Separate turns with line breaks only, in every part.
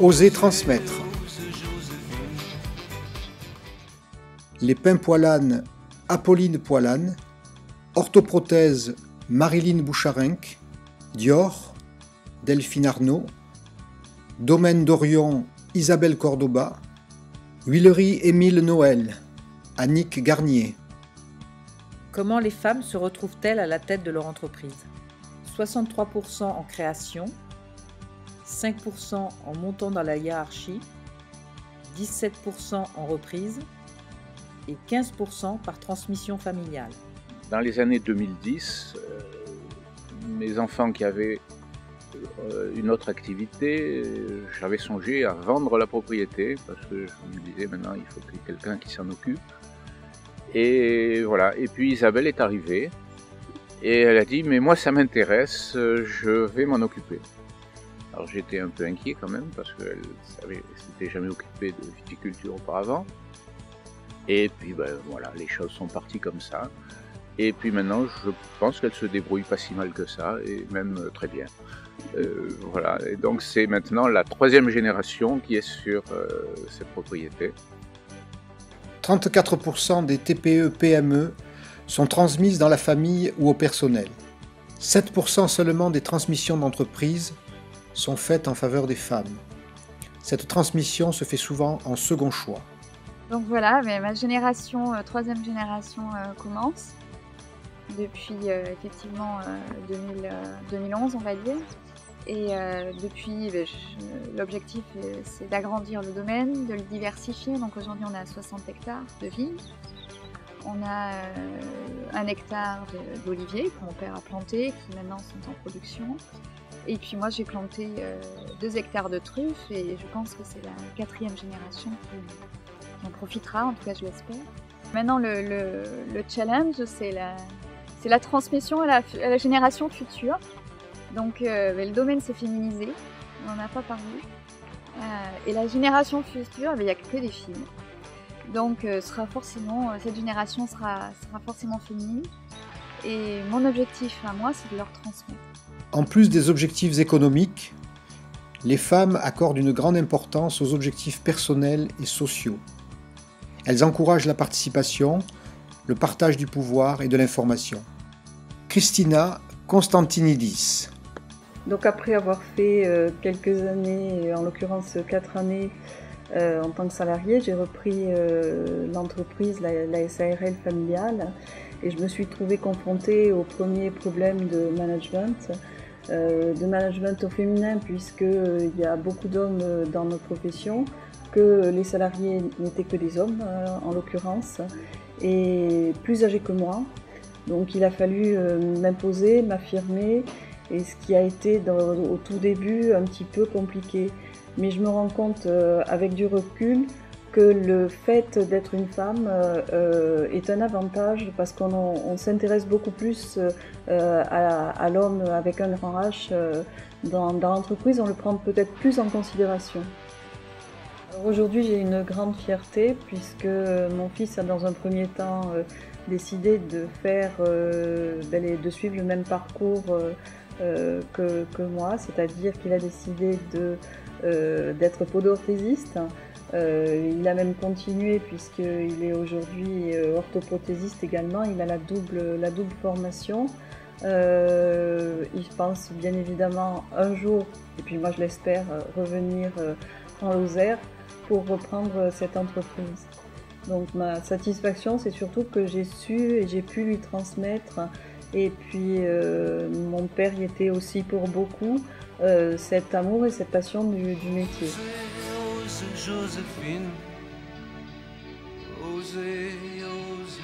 Oser transmettre. Les pains Poilane, Apolline Poilane. Orthoprothèse, Marilyn Boucharenc. Dior, Delphine Arnaud. Domaine d'Orion, Isabelle Cordoba. Huilerie Émile Noël, Annick Garnier.
Comment les femmes se retrouvent-elles à la tête de leur entreprise? 63% en création, 5% en montant dans la hiérarchie, 17% en reprise et 15% par transmission familiale.
Dans les années 2010, mes enfants qui avaient une autre activité, j'avais songé à vendre la propriété parce que je me disais maintenant il faut qu'il y ait quelqu'un qui s'en occupe. Et voilà. Et puis Isabelle est arrivée et elle a dit mais moi ça m'intéresse, je vais m'en occuper. Alors j'étais un peu inquiet quand même parce qu'elle s'était jamais occupée de viticulture auparavant. Et puis ben, voilà, les choses sont parties comme ça. Et puis maintenant je pense qu'elle se débrouille pas si mal que ça et même très bien. Voilà. Et donc c'est maintenant la 3e génération qui est sur cette propriété.
34% des TPE-PME sont transmises dans la famille ou au personnel. 7% seulement des transmissions d'entreprise sont faites en faveur des femmes. Cette transmission se fait souvent en second choix.
Donc voilà, mais ma génération, 3e génération commence depuis effectivement 2011 on va dire. Et depuis, l'objectif c'est d'agrandir le domaine, de le diversifier. Donc aujourd'hui on a 60 hectares de vignes. On a 1 hectare d'oliviers que mon père a planté, qui maintenant sont en production. Et puis moi j'ai planté 2 hectares de truffes et je pense que c'est la 4e génération qui en profitera, en tout cas je l'espère. Maintenant le challenge c'est la transmission à la génération future. Donc le domaine s'est féminisé, on n'en a pas parlé. Et la génération future, il n'y a que des filles. Donc cette génération sera forcément féminine. Et mon objectif à moi, c'est de leur transmettre.
En plus des objectifs économiques, les femmes accordent une grande importance aux objectifs personnels et sociaux. Elles encouragent la participation, le partage du pouvoir et de l'information. Christina Constantinidis.
Donc après avoir fait quelques années, en l'occurrence 4 années en tant que salariée, j'ai repris l'entreprise, la SARL familiale, et je me suis trouvée confrontée au premier problème de management au féminin, puisqu'il y a beaucoup d'hommes dans notre profession, que les salariés n'étaient que des hommes en l'occurrence, et plus âgés que moi. Donc il a fallu m'imposer, m'affirmer, et ce qui a été au tout début un petit peu compliqué. Mais je me rends compte avec du recul que le fait d'être une femme est un avantage parce qu'on s'intéresse beaucoup plus à l'homme avec un grand H dans l'entreprise, on le prend peut-être plus en considération. Aujourd'hui j'ai une grande fierté puisque mon fils a dans un premier temps décidé de suivre le même parcours que moi, c'est-à-dire qu'il a décidé d'être podo-orthésiste. Il a même continué puisqu'il est aujourd'hui orthoprothésiste également, il a la double formation. Il pense bien évidemment un jour, et puis moi je l'espère, revenir en Lozère pour reprendre cette entreprise. Donc ma satisfaction c'est surtout que j'ai su et j'ai pu lui transmettre, et puis mon père y était aussi pour beaucoup, cet amour et cette passion du métier.
Joséphine, osez,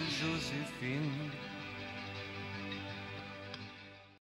Joséphine.